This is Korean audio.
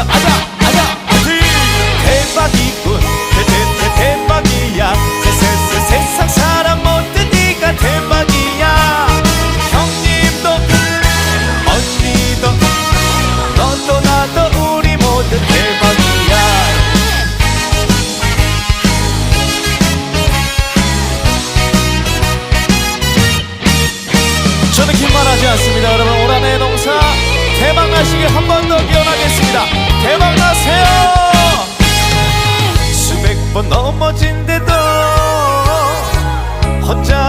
하며 아자 대박이군 대박이야 세상 사람 모두 네가 대박이야 형님도 언니도 너도 나도 우리 모두 대박이야. 저는 긴 말 하지 않습니다. 여러분 올 한해 농사 대박 나시길 한 번 더 기원하겠습니다. 대박 나세요. 수백 번 넘어진 데도 혼자